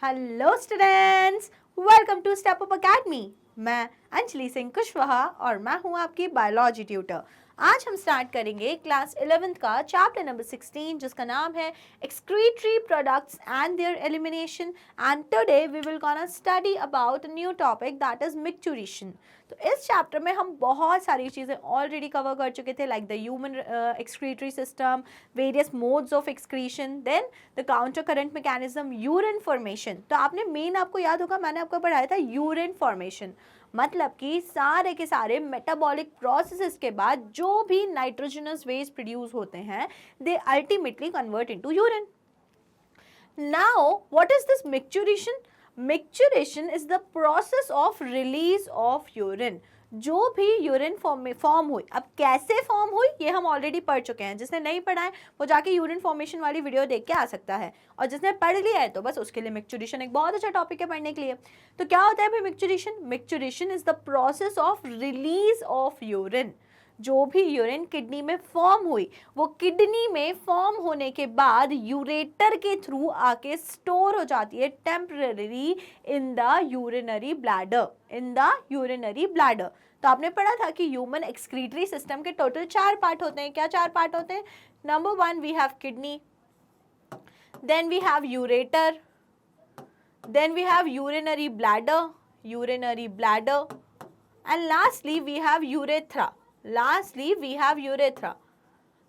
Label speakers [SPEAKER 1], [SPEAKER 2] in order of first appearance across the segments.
[SPEAKER 1] Hello students, welcome to Step Up Academy. मैं अंजलि सिंह कुशवाहा और मैं हूं आपकी बायोलॉजी ट्यूटर। आज हम स्टार्ट करेंगे क्लास 11th का चैप्टर नंबर 16 जिसका नाम है excretory products and their elimination. And today we will gonna study about a new topic that is micturition. तो इस चैप्टर में हम बहुत सारी चीज़ें ऑलरेडी कवर कर चुके थे, like the human excretory system, various modes of excretion, then the counter current mechanism, urine formation. तो आपने मेन, आपको याद होगा मैंने आपको पढ़ाया था यूरिन फॉर्मेशन, मतलब कि सारे के सारे मेटाबॉलिक प्रोसेसेस के बाद जो भी नाइट्रोजनस वेस्ट प्रोड्यूस होते हैं they ultimately convert into urine. Now what is this micturition? Micturition is the process of release of urine. जो भी यूरिन फॉर्म हुई, अब कैसे फॉर्म हुई ये हम ऑलरेडी पढ़ चुके हैं। जिसने नहीं पढ़ा है वो जाके यूरिन फॉर्मेशन वाली वीडियो देख के आ सकता है, और जिसने पढ़ लिया है तो बस उसके लिए मिक्चुरेशन एक बहुत अच्छा टॉपिक है पढ़ने के लिए। तो क्या होता है भाई micturition? Micturition is the process of release of urine. जो भी यूरिन किडनी में फॉर्म हुई वो किडनी में फॉर्म होने के बाद यूरेटर के थ्रू आके स्टोर हो जाती है temporary in the urinary bladder, in the urinary bladder. तो आपने पढ़ा था कि ह्यूमन एक्सक्रीटरी सिस्टम के टोटल 4 पार्ट होते हैं। क्या 4 पार्ट होते हैं? Number 1 we have kidney, then we have ureter, then we have urinary bladder, urinary bladder, and lastly we have urethra, lastly we have urethra.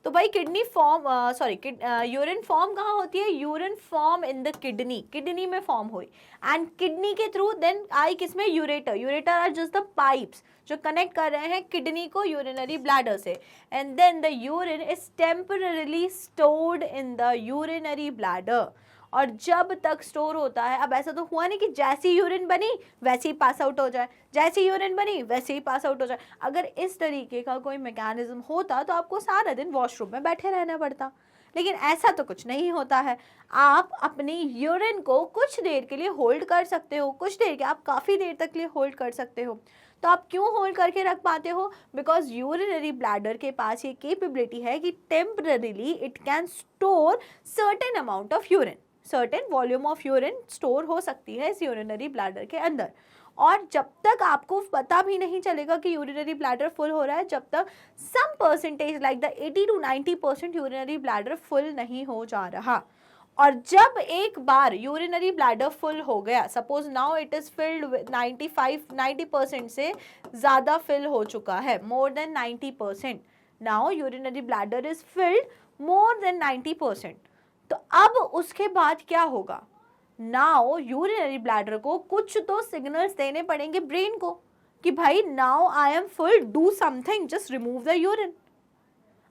[SPEAKER 1] तो भाई किडनी फॉर्म यूरिन फॉर्म कहाँ होती है? Urine form in the kidney, kidney में form हुई, and kidney के through then I किसमें? Ureter. Ureter are just the pipes जो कनेक्ट कर रहे हैं किडनी को यूरिनरी ब्लैडर से, and then the urine is temporarily stored in the urinary bladder. और जब तक स्टोर होता है, अब ऐसा तो हुआ नहीं कि जैसी यूरिन बनी वैसे ही पास आउट हो जाए, जैसी यूरिन बनी वैसे ही पास आउट हो जाए। अगर इस तरीके का कोई मैकेनिज्म होता तो आपको सारा दिन वॉशरूम में बैठे रहना पड़ता, लेकिन ऐसा तो कुछ नहीं होता है। आप अपनी यूरिन को कुछ देर के लिए होल्ड कर सकते हो, कुछ देर के, आप काफ़ी देर तक के लिए होल्ड कर सकते हो। तो आप क्यों होल्ड करके रख पाते हो? बिकॉज यूरिनरी ब्लैडर के पास ये कैपेबिलिटी है कि temporarily it can store certain amount of urine, certain volume of urine store हो सकती है इस यूरिनरी ब्लैडर के अंदर। और जब तक आपको पता भी नहीं चलेगा कि यूरिनरी ब्लैडर फुल हो रहा है, जब तक some percentage like the 80 to 90% urinary bladder full नहीं हो जा रहा। और जब एक बार यूरिनरी ब्लैडर फुल हो गया, suppose now it is filled with 90% से ज़्यादा फिल हो चुका है, more than 90%, now urinary bladder is filled more than 90%। तो अब उसके बाद क्या होगा? नाउ यूरिनरी ब्लैडर को कुछ तो सिग्नल्स देने पड़ेंगे ब्रेन को कि भाई now I am full, do something, just remove the urine.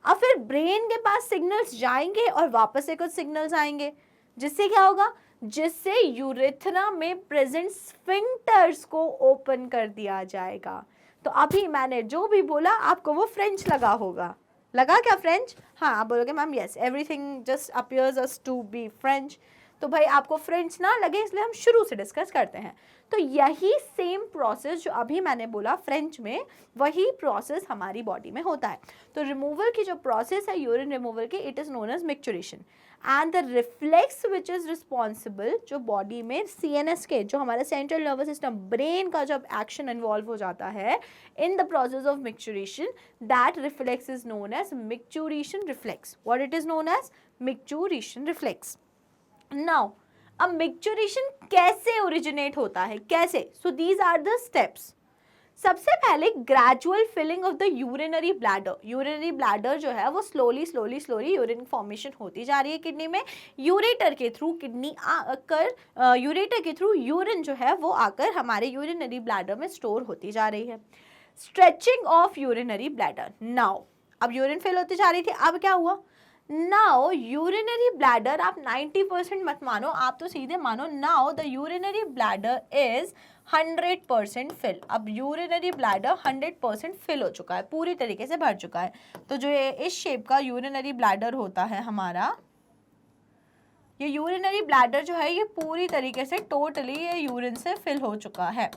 [SPEAKER 1] अब फिर ब्रेन के पास सिग्नल्स जाएंगे और वापस से कुछ सिग्नल्स आएंगे, जिससे क्या होगा? जिससे यूरेथ्रा में प्रेजेंट स्फिंक्टर्स को ओपन कर दिया जाएगा। तो अभी मैंने जो भी बोला आपको वो फ्रेंच लगा होगा। लगा क्या फ्रेंच? हाँ, आप बोलोगे ma'am yes, everything just appears us to be French. तो भाई आपको फ्रेंच ना लगे इसलिए हम शुरू से डिस्कस करते हैं। तो यही सेम प्रोसेस जो अभी मैंने बोला फ्रेंच में, वही प्रोसेस हमारी बॉडी में होता है। तो रिमूवल की जो प्रोसेस है यूरिन रिमूवल की, it is known as micturition. And the reflex which is responsible, जो बॉडी में CNS के, जो हमारा सेंट्रल नर्वस सिस्टम, ब्रेन का जब एक्शन इन्वॉल्व हो जाता है in the process of micturition, that reflex is known as micturition reflex. What it is known as? Micturition reflex. Now अब मिक्चुरेशन कैसे ओरिजिनेट होता है, कैसे? So these are the steps. सबसे पहले gradual filling of the urinary bladder. Urinary bladder जो है वो स्लोली यूरिन फॉर्मेशन होती जा रही है किडनी में, यूरेटर के थ्रू किडनी आकर यूरेटर के थ्रू यूरिन जो है वो आकर हमारे यूरिनरी ब्लैडर में स्टोर होती जा रही है। Stretching of urinary bladder. Now अब यूरिन फिल होती जा रही थी, अब क्या हुआ? नाउ यूरिनरी ब्लैडर, आप 90% मत मानो, आप तो सीधे मानो now the urinary bladder is 100% fill. अब यूरिनरी ब्लैडर 100% फिल हो चुका है, पूरी तरीके से भर चुका है। तो जो ये इस शेप का यूरिनरी ब्लैडर होता है हमारा, ये यूरिनरी ब्लैडर जो है ये पूरी तरीके से टोटली ये यूरिन से फिल हो चुका है।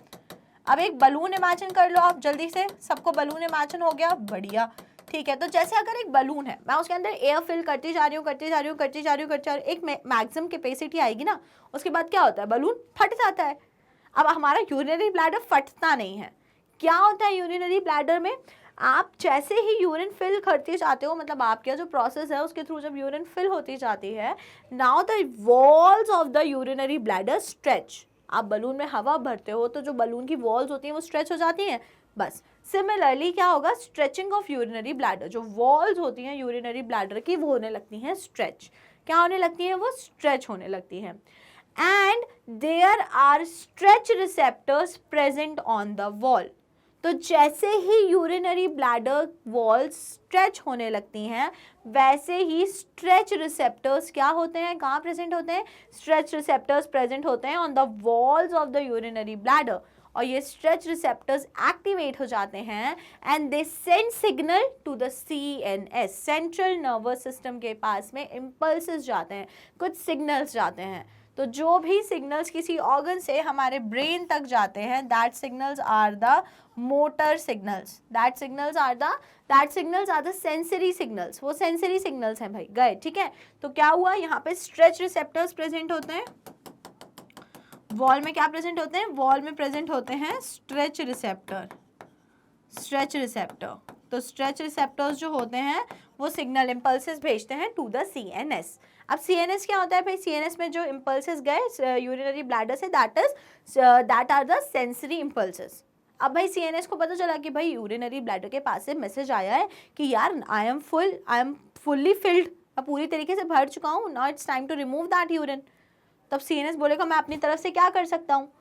[SPEAKER 1] अब एक बलून इमेजिन कर लो आप जल्दी से, सबको बलून इमेजिन हो गया? बढ़िया। ठीक है, तो जैसे अगर एक बलून है, मैं उसके अंदर एयर फिल करती जा रही हूँ, एक मैक्सिमम कैपेसिटी आएगी ना, उसके बाद क्या होता है, बलून फट जाता है। अब हमारा यूरिनरी ब्लैडर फटता नहीं है। क्या होता है यूरिनरी ब्लैडर में, आप जैसे ही यूरिन फिल करते जाते हो, मतलब आपका जो प्रोसेस है उसके थ्रू जब यूरिन फिल होती जाती है, now the walls of the urinary bladder stretch. आप बलून में हवा भरते हो तो जो बलून की वॉल्स होती हैं वो स्ट्रेच हो जाती हैं। बस सिमिलरली क्या होगा, स्ट्रेचिंग ऑफ यूरिनरी ब्लैडर, जो वॉल्स होती हैं यूरिनरी ब्लैडर की वो होने लगती हैं स्ट्रेच। क्या होने लगती हैं, वो स्ट्रेच होने लगती हैं। And there are stretch receptors present on the wall. तो जैसे ही यूरिनरी ब्लैडर वॉल्स स्ट्रेच होने लगती हैं, वैसे ही स्ट्रेच रिसेप्टर्स क्या होते हैं, कहाँ प्रेजेंट होते हैं, स्ट्रेच रिसेप्टर्स प्रेजेंट होते हैं on the walls of the urinary bladder. और ये स्ट्रेच रिसेप्टर्स एक्टिवेट हो जाते हैं and they send signal to the CNS, central nervous system के पास में इम्पल्सेस जाते हैं, कुछ सिग्नल्स जाते हैं। तो जो भी सिग्नल्स किसी ऑर्गन से हमारे ब्रेन तक जाते हैं, that signals are the motor signals, that signals are the sensory signals. वो सेंसरी सिग्नल्स हैं भाई, गए, ठीक है। तो क्या हुआ, यहाँ पे स्ट्रेच रिसेप्टर्स प्रेजेंट होते हैं, वॉल में क्या प्रेजेंट होते हैं, वॉल में प्रेजेंट होते हैं स्ट्रेच रिसेप्टर, स्ट्रेच रिसेप्टर। तो स्ट्रेच रिसेप्टर्स जो होते हैं वो सिग्नल इम्पल्सेस भेजते हैं टू द CNS। अब CNS क्या होता है भाई, CNS में जो इम्पल्सेस गए यूरिनरी ब्लैडर से, that are the sensory impulses. अब भाई CNS को पता चला कि भाई यूरिनरी ब्लैडर के पास से मैसेज आया है कि यार आई एम फुल्ली फिल्ड, अब पूरी तरीके से भर चुका हूँ, now it's time to remove that urine. तब CNS बोलेगा मैं अपनी तरफ से क्या कर सकता हूँ।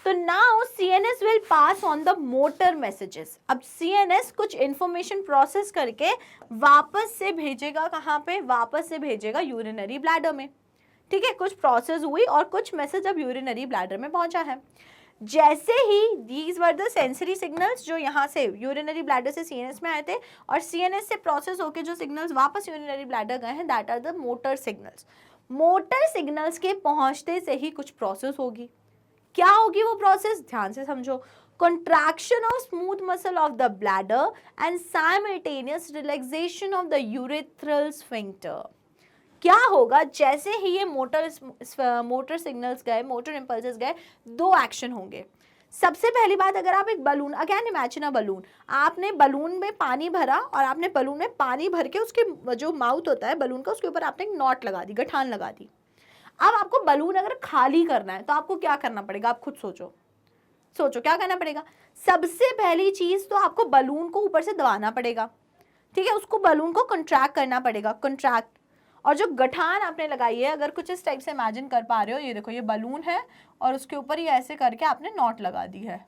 [SPEAKER 1] तो now CNS will pass on the motor messages. अब CNS कुछ इंफॉर्मेशन प्रोसेस करके वापस से भेजेगा, कहाँ पे, वापस से भेजेगा यूरिनरी ब्लैडर में, ठीक है। कुछ प्रोसेस हुई और कुछ मैसेज अब यूरिनरी ब्लैडर में पहुंचा है। जैसे ही these were the sensory signals जो यहाँ से यूरिनरी ब्लैडर से CNS में आए थे और CNS से प्रोसेस होके जो सिग्नल्स वापस यूरिनरी ब्लैडर गए हैं, that are the motor signals. Motor signals के पहुंचते से ही कुछ प्रोसेस होगी। क्या होगी वो प्रोसेस, ध्यान से समझो। contraction of smooth muscle of the bladder and simultaneous relaxation of the urethral sphincter। क्या होगा, जैसे ही ये मोटर सिग्नल्स गए, मोटर इंपल्सेस गए, दो एक्शन होंगे। सबसे पहली बात, अगर आप एक balloon, again imagine a balloon, आपने बलून में पानी भरा और आपने बलून में पानी भर के उसके जो माउथ होता है बलून का, उसके ऊपर आपने एक नॉट लगा दी, गठान लगा दी। अब आपको बलून अगर खाली करना है तो आपको क्या करना पड़ेगा, आप खुद सोचो क्या करना पड़ेगा। सबसे पहली चीज तो आपको बलून को ऊपर से दबाना पड़ेगा, ठीक है, उसको बलून को कंट्रैक्ट करना पड़ेगा, कंट्रैक्ट। और जो गठान आपने लगाई है, अगर कुछ इस टाइप से इमेजिन कर पा रहे हो, ये देखो ये बलून है और उसके ऊपर ये ऐसे करके आपने नॉट लगा दी है,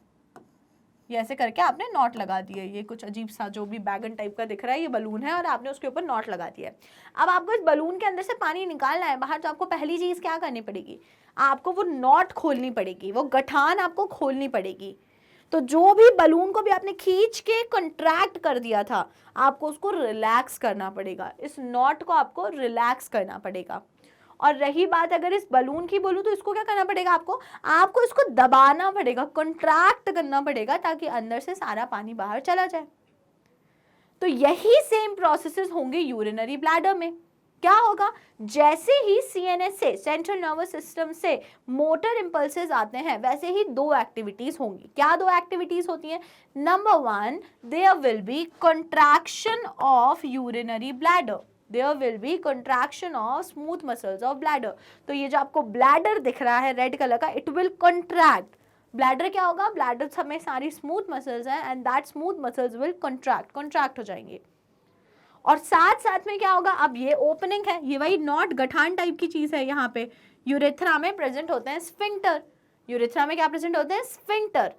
[SPEAKER 1] ये ऐसे करके आपने नॉट लगा दी है। ये कुछ अजीब सा जो भी बैगन टाइप का दिख रहा है, ये बलून है और आपने उसके ऊपर नॉट लगा दिया है। अब आपको इस बलून के अंदर से पानी निकालना है बाहर, तो आपको पहली चीज क्या करनी पड़ेगी, आपको वो नॉट खोलनी पड़ेगी, वो गठान आपको खोलनी पड़ेगी। तो जो भी बलून को भी आपने खींच के कंट्रैक्ट कर दिया था, आपको उसको रिलैक्स करना पड़ेगा, इस नॉट को आपको रिलैक्स करना पड़ेगा। और रही बात अगर इस बलून की बोलूं, तो इसको क्या करना पड़ेगा, आपको इसको दबाना पड़ेगा, कंट्रैक्ट करना पड़ेगा, ताकि अंदर से सारा पानी बाहर चला जाए। तो यही सेम प्रोसेसेस होंगे यूरिनरी ब्लैडर में। क्या होगा, जैसे ही CNS से, सेंट्रल नर्वस सिस्टम से मोटर इंपल्सेस आते हैं, वैसे ही दो एक्टिविटीज होंगी। क्या दो एक्टिविटीज होती हैं, number 1, there will be contraction of urinary bladder, there will be contraction of smooth muscles of bladder. तो ये जो आपको ब्लैडर दिख रहा है रेड कलर का, इट विल कंट्रैक्ट। ब्लैडर क्या होगा, ब्लैडर में सारी स्मूथ मसल्स हैं and that smooth muscles will contract हो जाएंगे। और साथ साथ में क्या होगा, अब ये ओपनिंग है, ये वही नॉट गठान टाइप की चीज है, यहाँ पे यूरेथ्रा में प्रेजेंट होते हैं स्फिंक्टर। यूरेथ्रा में क्या प्रेजेंट होते हैं, स्फिंक्टर।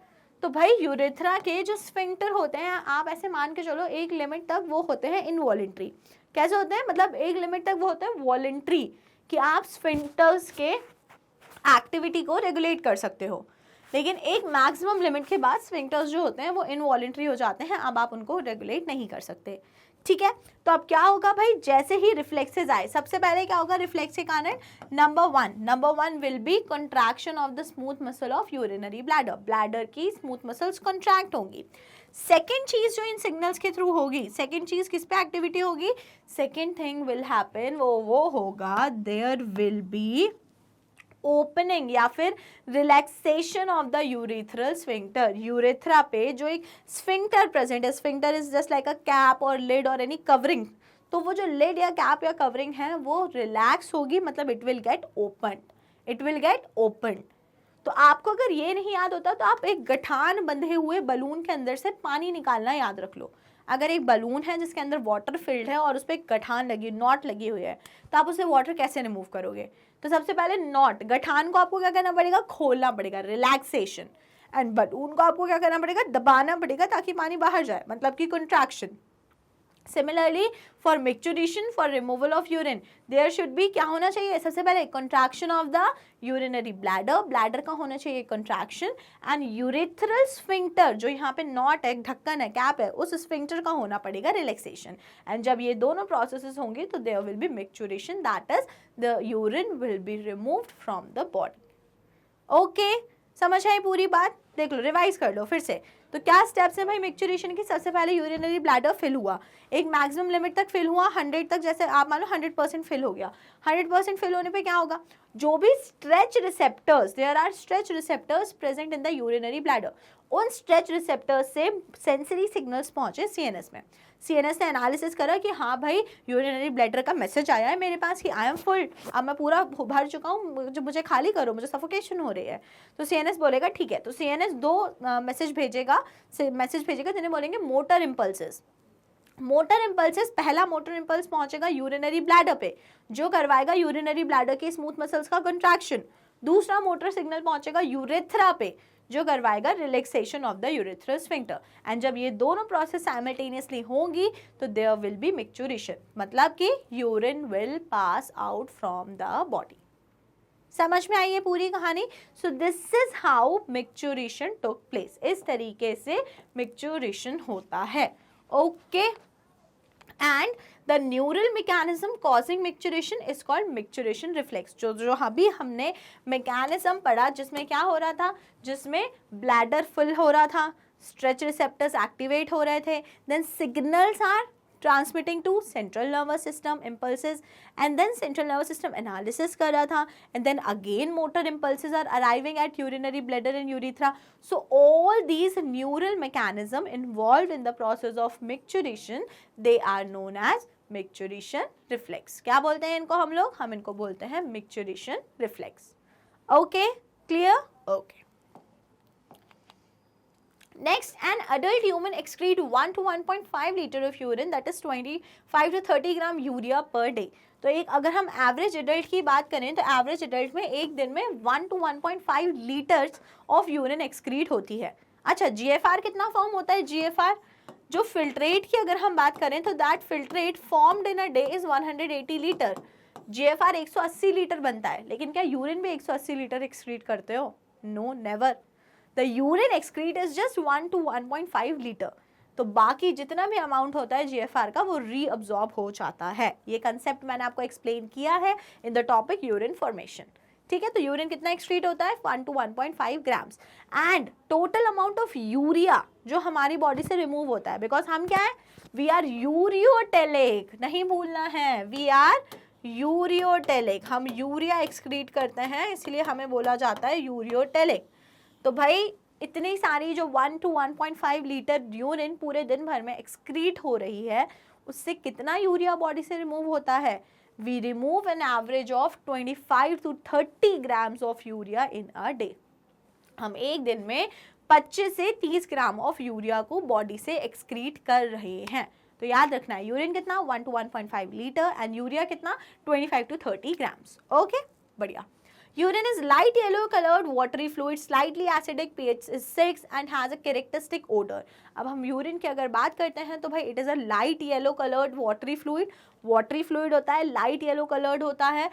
[SPEAKER 1] तो भाई यूरेथ्रा के जो स्फिंक्टर होते हैं, आप ऐसे मान के चलो एक लिमिट तक वो होते हैं इनवॉलेंट्री। कैसे होते हैं, मतलब एक लिमिट तक वो होते हैं वॉलेंट्री, कि आप स्फिंक्टर्स के एक्टिविटी को रेगुलेट कर सकते हो। लेकिन एक मैक्सिमम लिमिट के बाद स्फिंक्टर्स जो होते हैं वो इनवॉलेंट्री हो जाते हैं, अब आप उनको रेगुलेट नहीं कर सकते, ठीक है। तो अब क्या होगा भाई, जैसे ही रिफ्लेक्सेस आए, सबसे पहले क्या होगा रिफ्लेक्स के कारण, number one will be contraction of the smooth muscle of urinary bladder, bladder की स्मूथ मसल्स कंट्रैक्ट होंगी। सेकेंड चीज जो इन सिग्नल्स के थ्रू होगी, सेकेंड चीज किस पे एक्टिविटी होगी, सेकेंड थिंग विल हैपन, वो होगा देयर विल बी ओपनिंग या फिर relaxation of the urethral sphincter. Urethra पे जो एक स्फिंक्टर प्रेजेंट है, sphincter is just like a cap और लिड और एनी कवरिंग, तो वो जो लिड या कैप या कवरिंग है वो रिलैक्स होगी, मतलब it will get open, it will get open. तो आपको अगर ये नहीं याद होता तो आप एक गठान बंधे हुए बलून के अंदर से पानी निकालना याद रख लो। अगर एक बलून है जिसके अंदर वाटर फिल्ड है और उस पर एक गठान लगी, नॉट लगी हुई है, तो आप उसे वाटर कैसे रिमूव करोगे? तो सबसे पहले नॉट, गठान को आपको क्या करना पड़ेगा, खोलना पड़ेगा, रिलैक्सेशन, एंड बलून को आपको क्या करना पड़ेगा, दबाना पड़ेगा ताकि पानी बाहर जाए, मतलब कि contraction. Similarly, for micturition, for removal of urine, there should be क्या होना चाहिए, सबसे पहले contraction of the urinary bladder, bladder का होना चाहिए contraction, and urethral sphincter जो यहाँ पे knot है, ढक्कन है, कैप है, उस sphincter का होना पड़ेगा relaxation, and जब ये दोनों processes होंगे तो there will be micturition, that is the urine will be removed from the body. Okay, समझ आई पूरी बात? देख लो, रिवाइज कर लो फिर से। तो क्या स्टेप्स है भाई मिक्चुरेशन की? सबसे पहले यूरिनरी ब्लैडर फिल हुआ, एक मैक्सिमम लिमिट तक फिल हुआ, 100 तक, जैसे आप मान लो 100% फिल हो गया। 100% फिल होने पे क्या होगा, जो भी stretch receptors, there are stretch receptors present in the urinary bladder, उन स्ट्रेच रिसेप्टर्स से सेंसरी सिग्नल्स पहुंचे सीएनएस में। सीएनएस ने एनालिसिस करा कि हाँ भाई यूरिनरी ब्लैडर का मैसेज आया है मेरे पास कि आई एम फुल, अब मैं पूरा भर चुका हूँ, मुझे खाली करो, मुझे सफोकेशन हो रही है। तो सीएनएस बोलेगा ठीक है, तो सीएनएस दो मैसेज भेजेगा जिन्हें बोलेंगे मोटर इम्पल्सेस। मोटर इम्पल्सेस, पहला मोटर इम्पल्स पहुंचेगा यूरिनरी ब्लैडर पे, जो करवाएगा यूरिनरी ब्लैडर के स्मूथ मसल्स का कंट्रैक्शन। दूसरा मोटर सिग्नल पहुंचेगा यूरेथ्रा पे, जो करवाएगा relaxation of the urethral sphincter. And जब ये दोनों प्रोसेस साइमल्टेनियसली होंगी तो देयर विल बी मिक्चुरेशन, मतलब कि urine will pass out from the body. समझ में आई है पूरी कहानी? So this is how micturition took place, इस तरीके से मिक्चुरेशन होता है। Okay, and the neural mechanism causing micturition is called micturition reflex. जो अभी हमने मैकेनिज्म पढ़ा जिसमें क्या हो रहा था, जिसमें ब्लैडर फुल हो रहा था, स्ट्रेच रिसेप्टर्स एक्टिवेट हो रहे थे, then signals are transmitting to central nervous system impulses, and then central nervous system analysis कर रहा था, and then again motor impulses are arriving at urinary bladder and urethra. So all these neural mechanism involved in the process of micturition, they are known as micturition reflex. क्या बोलते हैं इनको हम लोग? हम इनको बोलते हैं micturition reflex. Okay, clear? Okay. Next, an adult human excrete 1 to 1.5 liter of urine, that is 25 to 30 gram urea per day. तो एक अगर हम एवरेज एडल्ट की बात करें तो एवरेज एडल्ट में एक दिन में 1 to 1.5 litres of urine excrete होती है। अच्छा, जीएफआर कितना फॉर्म होता है? जीएफआर जो फिल्ट्रेट की अगर हम बात करें तो that filtrate formed in a day is 180 litre. GFR 180 litre बनता है, लेकिन क्या यूरिन भी 180 लीटर एक्सक्रीट करते हो? No, never. The urine excrete is just 1 to 1.5 litre. तो बाकी जितना भी अमाउंट होता है जीएफआर का वो रीअब्सॉर्ब हो जाता है। ये कंसेप्ट मैंने आपको एक्सप्लेन किया है in the topic urine formation. ठीक है, तो यूरिन कितना एक्सक्रीट होता है? 1 to 1.5 grams. And total amount of urea जो हमारी बॉडी से रिमूव होता है, बिकॉज हम क्या है, वी आर यूरियोटेलिक, नहीं भूलना है, वी आर यूरियोटेलिक, हम यूरिया एक्सक्रीट करते हैं, इसलिए हमें बोला जाता है यूरियोटेलिक। तो भाई इतनी सारी जो 1 to 1.5 लीटर यूरिन पूरे दिन भर में एक्सक्रीट हो रही है, उससे कितना यूरिया बॉडी से रिमूव होता है? We remove an average of 25 to 30 grams of urea in a day. हम एक दिन में 25 से 30 ग्राम ऑफ यूरिया को बॉडी से एक्सक्रीट कर रहे हैं। तो याद रखना है, यूरिन कितना? 1 to 1.5 लीटर, एंड यूरिया कितना? 25 to 30 ग्राम्स। ओके, बढ़िया। Urine is light yellow colored watery fluid, slightly acidic, pH is 6 and has a characteristic odor. अब हम यूरिन की अगर बात करते हैं तो भाई it is a light yellow coloured watery fluid. Watery fluid होता है, लाइट येलो कलर्ड होता है,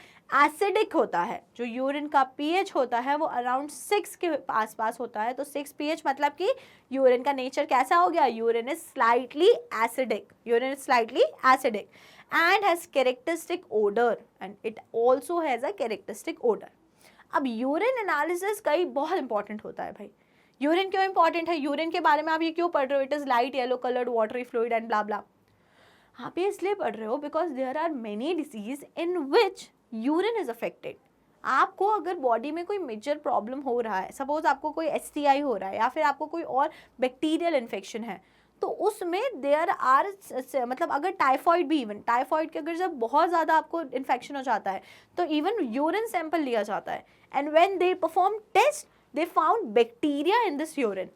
[SPEAKER 1] एसिडिक होता है। जो यूरिन का पीएच होता है वो अराउंड 6 के आसपास होता है। तो 6 पीएच मतलब कि यूरिन का नेचर कैसा हो गया? Urine is slightly acidic, urine is slightly acidic and has characteristic odour, and it also has a characteristic odour. अब यूरिन एनालिसिस कई बहुत इंपॉर्टेंट होता है भाई। यूरिन क्यों इंपॉर्टेंट है? यूरिन के बारे में आप ये क्यों पढ़ रहे हो? It is light yellow coloured watery fluid and blah blah. आप ये इसलिए पढ़ रहे हो because there are many disease in which urine is affected. आपको अगर बॉडी में कोई मेजर प्रॉब्लम हो रहा है, सपोज आपको कोई STI हो रहा है या फिर आपको कोई और बैक्टीरियल इन्फेक्शन है, तो उसमें देयर आर मतलब अगर टाइफॉइड भी, इवन टाइफॉइड के अगर जब बहुत ज़्यादा आपको इन्फेक्शन हो जाता है तो इवन यूरिन सैंपल लिया जाता है, and when they perform test they found bacteria in this urine.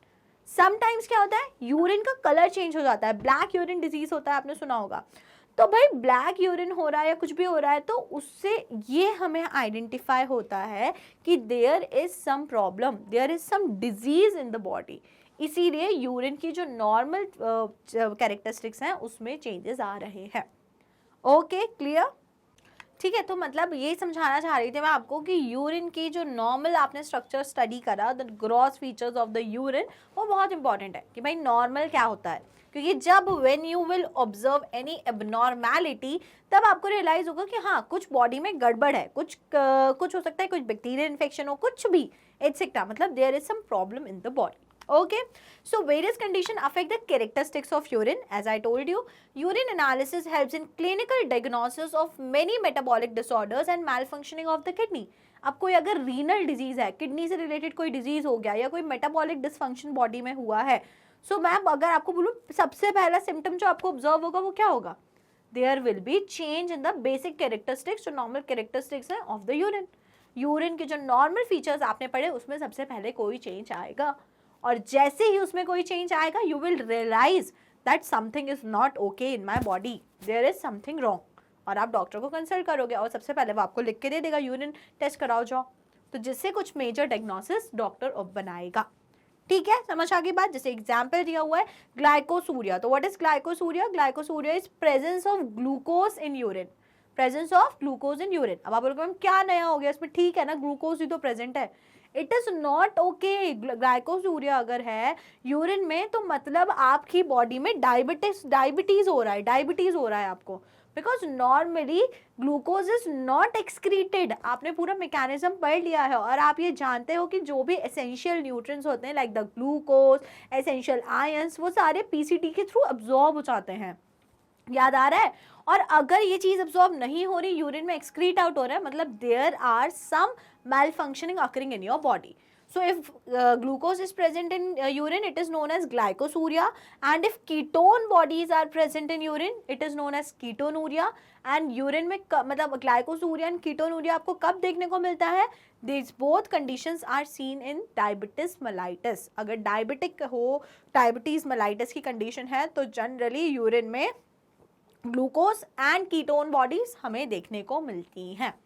[SPEAKER 1] Sometimes क्या होता है, यूरिन का कलर चेंज हो जाता है, ब्लैक यूरिन डिजीज होता है, आपने सुना होगा। तो भाई ब्लैक यूरिन हो रहा है या कुछ भी हो रहा है तो उससे ये हमें आइडेंटिफाई होता है कि there is some problem, there is some disease in the body. इसीलिए यूरिन की जो नॉर्मल कैरेक्टरिस्टिक्स हैं उसमें चेंजेस आ रहे हैं। Okay, clear? ठीक है, तो मतलब ये समझाना चाह रही थी मैं आपको कि यूरिन की जो नॉर्मल आपने स्ट्रक्चर स्टडी करा, the gross features of the urine, वो बहुत इंपॉर्टेंट है कि भाई नॉर्मल क्या होता है। क्योंकि जब when you will observe any abnormality, तब आपको रियलाइज होगा कि हाँ कुछ बॉडी में गड़बड़ है, कुछ हो सकता है, कुछ बैक्टीरियल इन्फेक्शन हो, कुछ भी एटसेट्रा, मतलब there is some problem in the body. Okay, so various conditions affect the characteristics of urine. As I told you, urine analysis helps in clinical diagnosis of many metabolic disorders and malfunctioning of the kidney. अब कोई अगर renal disease है, kidney से related कोई disease हो गया या कोई मेटाबॉलिक डिसफंक्शन बॉडी में हुआ है, सो मैम अगर आपको बोलूँ सबसे पहला सिम्टम जो आपको ऑब्जर्व होगा वो क्या होगा? There will be change in the basic characteristics, जो नॉर्मल कैरेक्टरिस्टिक्स हैं ऑफ द यूरिन। यूरिन के जो नॉर्मल फीचर्स आपने पढ़े उसमें सबसे पहले कोई चेंज आएगा, और जैसे ही उसमें कोई चेंज आएगा you will realise that something is not okay in my body, there is something wrong, और आप डॉक्टर को कंसल्ट करोगे और सबसे पहले वो आपको लिख के दे देगा यूरिन टेस्ट कराओ जाओ, तो जिससे कुछ मेजर डायग्नोसिस डॉक्टर बनाएगा। ठीक है, समझ आ गई बात? जैसे एग्जाम्पल दिया हुआ है ग्लाइकोसूरिया, तो what is glycosuria? Glycosuria is presence of glucose in urine, presence of glucose in urine. अब आप बोलोगे मैम क्या नया हो गया इसमें? ठीक है ना, ग्लूकोज ही तो प्रेजेंट है। It is not okay, glycosuria अगर है यूरिन में तो मतलब आपकी बॉडी में डायबिटीज हो रहा है आपको, because normally glucose is not excreted. आपने पूरा मैकेनिज्म पढ़ लिया है और आप ये जानते हो कि जो भी एसेंशियल न्यूट्रिएंट्स होते हैं like the glucose, essential ions, वो सारे PCT के थ्रू अब्जॉर्ब हो जाते हैं। याद आ रहा है? और अगर ये चीज अब्सॉर्ब नहीं हो रही, यूरिन में एक्सक्रीट आउट हो रहा है, मतलब there are some malfunctioning occurring in your body. So if glucose is present in urine, it is known as glycosuria, and if ketone bodies are present in urine, it is known as ketonuria. And urine में मतलब glycosuria and ketonuria आपको कब देखने को मिलता है? These both conditions are seen in diabetes mellitus. अगर diabetic हो, diabetes mellitus की condition है तो generally urine में ग्लूकोज एंड कीटोन बॉडीज हमें देखने को मिलती हैं।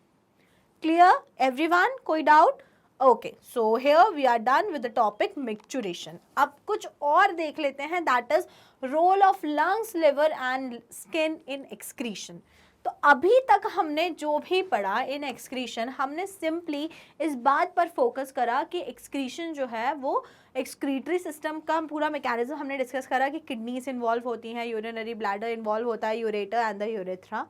[SPEAKER 1] Clear everyone? कोई doubt? Okay, so here we are done with the topic micturition. अब कुछ और देख लेते हैं, that is role of lungs, liver and skin in excretion. तो अभी तक हमने जो भी पढ़ा इन एक्सक्रीशन, हमने सिंपली इस बात पर फोकस करा कि एक्सक्रीशन जो है वो एक्सक्रीटरी सिस्टम का पूरा मैकेनिज्म हमने डिस्कस करा कि किडनीज इन्वॉल्व होती हैं, यूरिनरी ब्लैडर इन्वॉल्व होता है, ureter and the urethra,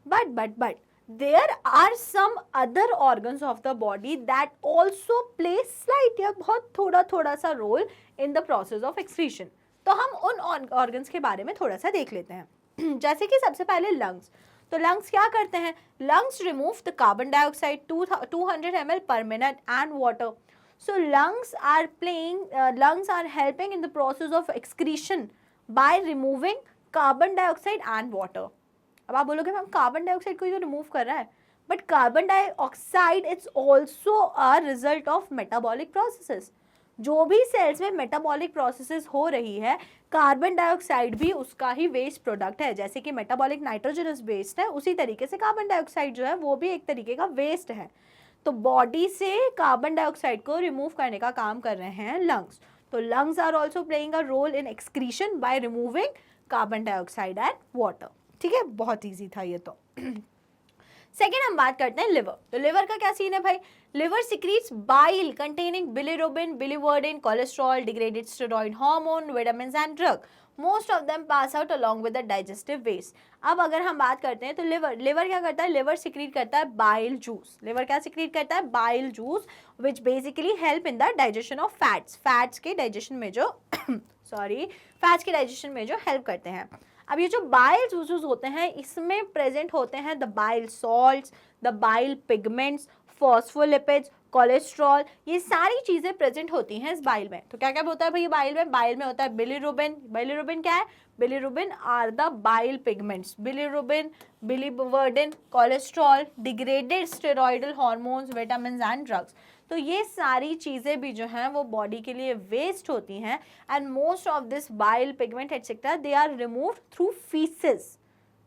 [SPEAKER 1] but there are some other organs of the body that also play slight या बहुत थोड़ा सा role in the process of excretion। तो हम उन organs के बारे में थोड़ा सा देख लेते हैं। जैसे कि सबसे पहले lungs, तो lungs क्या करते हैं? lungs remove the carbon dioxide 200 ml per minute and water। so lungs are helping in the process of excretion by removing carbon dioxide and water। अब आप बोलोगे मैम कार्बन डाइऑक्साइड को ही तो रिमूव कर रहा है, but carbon dioxide it's also a result of metabolic processes. जो भी सेल्स में मेटाबॉलिक प्रोसेसेस हो रही है, कार्बन डाइऑक्साइड भी उसका ही वेस्ट प्रोडक्ट है। जैसे कि मेटाबॉलिक नाइट्रोजनस वेस्ट है, उसी तरीके से कार्बन डाइऑक्साइड जो है वो भी एक तरीके का वेस्ट है। तो बॉडी से कार्बन डाइऑक्साइड को रिमूव करने का काम कर रहे हैं लंग्स। तो lungs are also playing a role in excretion by removing carbon dioxide and water. ठीक है, बहुत इजी था ये तो। सेकेंड हम बात करते हैं लिवर। तो लिवर का क्या सीन है भाई? Liver secretes bile containing bilirubin, biliverdin, cholesterol, degraded steroid hormone, vitamins and drug. Most of them pass out along with the digestive waste. अब अगर हम बात करते हैं तो लिवर क्या करता है? लिवर सिक्रीट करता है बाइल जूस. लिवर क्या सिक्रीट करता है? Bile juice, which basically help in the digestion of fats. Fats के डाइजेशन में जो फैट्स के डाइजेशन में जो हेल्प करते हैं. अब ये जो बाइल जूसेस होते हैं इसमें प्रेजेंट होते हैं the bile salts, the bile pigments, phospholipids, cholesterol, ये सारी चीजें प्रेजेंट होती हैं इस बाइल में. तो क्या क्या होता है भाई बाइल में? बाइल में होता है बिलिरुबिन. बिलिरुबिन क्या है? Bilirubin are the bile pigments. Bilirubin, biliverdin, cholesterol, degraded steroidal hormones, vitamins and drugs. तो ये सारी चीज़ें भी जो हैं वो बॉडी के लिए वेस्ट होती हैं. And most of this bile pigment etcetera they are removed through faeces.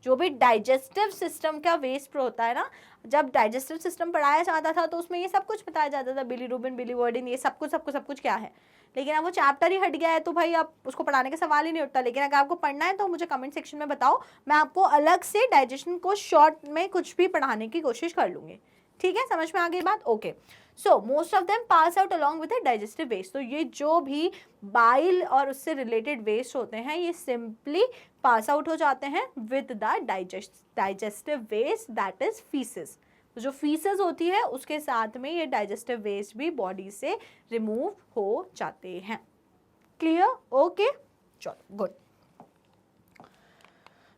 [SPEAKER 1] जो भी डाइजेस्टिव सिस्टम का वेस्ट होता है ना, जब डाइजेस्टिव सिस्टम पढ़ाया जाता था तो उसमें ये सब कुछ बताया जाता था, बिलिरुबिन, बिलिवर्डिन, ये सब कुछ क्या है. लेकिन अब वो चैप्टर ही हट गया है तो भाई आप उसको पढ़ाने का सवाल ही नहीं उठता. लेकिन अगर आपको पढ़ना है तो मुझे कमेंट सेक्शन में बताओ, मैं आपको अलग से डाइजेशन को शॉर्ट में कुछ भी पढ़ाने की कोशिश कर लूँगी. ठीक है, समझ में आ गई बात? Okay. So most of them pass out along with the digestive waste. तो ये जो भी बाइल और उससे रिलेटेड वेस्ट होते हैं ये सिंपली पास आउट हो जाते हैं with the digestive waste, that is faeces. तो जो फीसेस होती है उसके साथ में ये डाइजेस्टिव वेस्ट भी बॉडी से रिमूव हो जाते हैं. क्लियर? ओके, चलो good.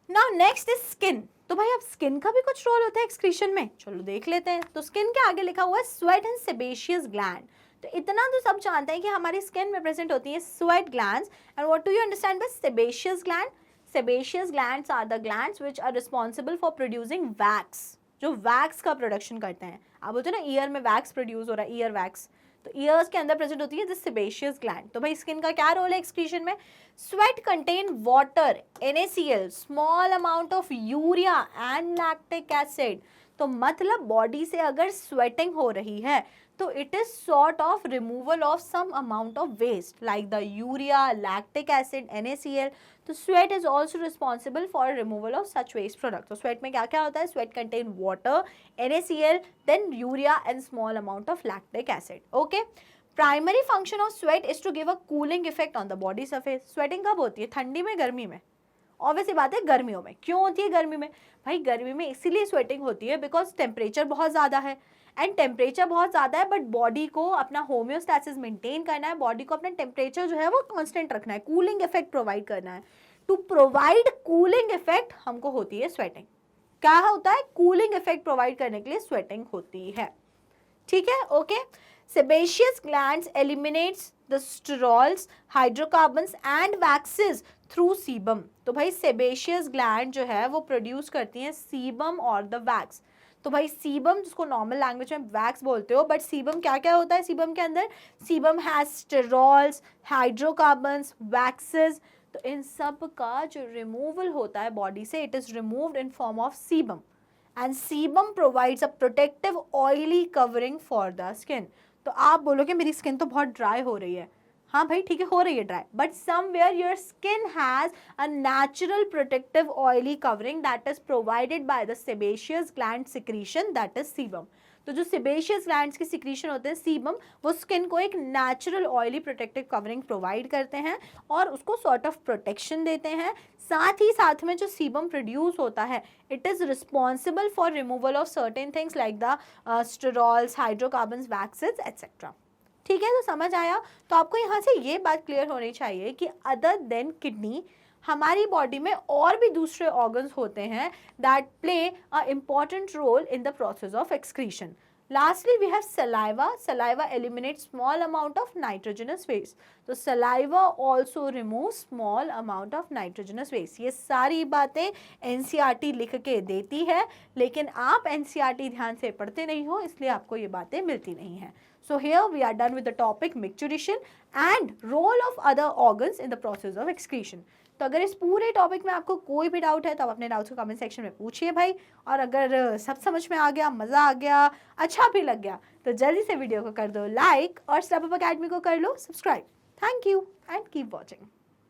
[SPEAKER 1] Now next is skin. तो भाई अब स्किन का भी कुछ रोल होता है एक्सक्रीशन में, चलो देख लेते हैं. तो स्किन के आगे लिखा हुआ है स्वेट एंड सेबेशियस ग्लैंड. तो इतना तो सब जानते हैं कि हमारी स्किन में प्रेजेंट होती है sweat glands. And what do you understand by sebaceous gland? Sebaceous glands are the glands which are responsible for producing wax. जो वैक्स का प्रोडक्शन करते हैं. आप बोलते हैं ना ईयर में वैक्स प्रोड्यूस हो रहा है, ईयर वैक्स, तो ईयर्स के अंदर प्रेजेंट होती है दिस सेबेशियस ग्लैंड. तो भाई स्किन का क्या रोल है एक्सक्रीशन में? Sweat contain water, NaCl, small amount of urea and lactic acid. तो मतलब बॉडी से अगर स्वेटिंग हो रही है तो it is sort of removal of some amount of waste like the urea, lactic acid, NaCl. तो sweat is also responsible for removal of such waste product. तो स्वेट में क्या क्या होता है? Sweat contain water, NaCl, then urea and small amount of lactic acid. Okay. Primary function of sweat is to give a cooling effect on the body surface. Sweating कब होती है? ठंडी में, गर्मी में? ऑब्वियसली बात है गर्मियों में. क्यों होती है गर्मी में? भाई गर्मी में इसीलिए स्वेटिंग होती है बिकॉज टेम्परेचर बहुत ज़्यादा है. एंड टेम्परेचर बहुत ज़्यादा है बट बॉडी को अपना होम्योस्टैसिस मेंटेन करना है, बॉडी को अपना टेम्परेचर जो है वो कांस्टेंट रखना है, कूलिंग इफेक्ट प्रोवाइड करना है. टू प्रोवाइड कूलिंग इफेक्ट हमको होती है स्वेटिंग. क्या होता है? कूलिंग इफेक्ट प्रोवाइड करने के लिए स्वेटिंग होती है. ठीक है, okay. Sebaceous glands eliminates the sterols, hydrocarbons and waxes through sebum. तो भाई sebaceous gland जो है वो प्रोड्यूस करती हैं sebum और the wax. तो भाई sebum जिसको नॉर्मल लैंग्वेज में wax बोलते हो, बट sebum क्या क्या होता है sebum के अंदर? sebum has sterols, hydrocarbons, waxes. तो इन सब का जो रिमूवल होता है बॉडी से, it is removed in form of sebum. And sebum provides a protective oily covering for the skin. तो आप बोलोगे मेरी स्किन तो बहुत ड्राई हो रही है. हाँ भाई ठीक है, हो रही है dry, but somewhere your skin has a natural protective oily covering that is provided by the sebaceous gland secretion that is sebum. तो जो सेबेशियस ग्लैंड्स की सिक्रीशन होते हैं सीबम, वो स्किन को एक natural oily protective covering provide करते हैं और उसको सॉर्ट ऑफ प्रोटेक्शन देते हैं. साथ ही साथ में जो सीबम प्रोड्यूस होता है it is responsible for removal of certain things like the sterols, hydrocarbons, waxes etcetera. ठीक है, तो समझ आया? तो आपको यहाँ से ये बात क्लियर होनी चाहिए कि अदर देन किडनी हमारी बॉडी में और भी दूसरे ऑर्गन्स होते हैं that play a important role in the process of excretion. Lastly, we have saliva. Saliva eliminates small amount of nitrogenous waste. तो saliva also removes small amount of nitrogenous waste. ये सारी बातें NCERT लिख के देती है, लेकिन आप NCERT ध्यान से पढ़ते नहीं हो, इसलिए आपको ये बातें मिलती नहीं हैं. So here we are done with the topic micturition and role of other organs in the process of excretion. तो अगर इस पूरे टॉपिक में आपको कोई भी डाउट है तो आप अपने डाउट्स को कमेंट सेक्शन में पूछिए भाई. और अगर सब समझ में आ गया, मज़ा आ गया, अच्छा भी लग गया, तो जल्दी से वीडियो को कर दो लाइक और स्टेप अप अकेडमी को कर लो subscribe. Thank you and keep watching.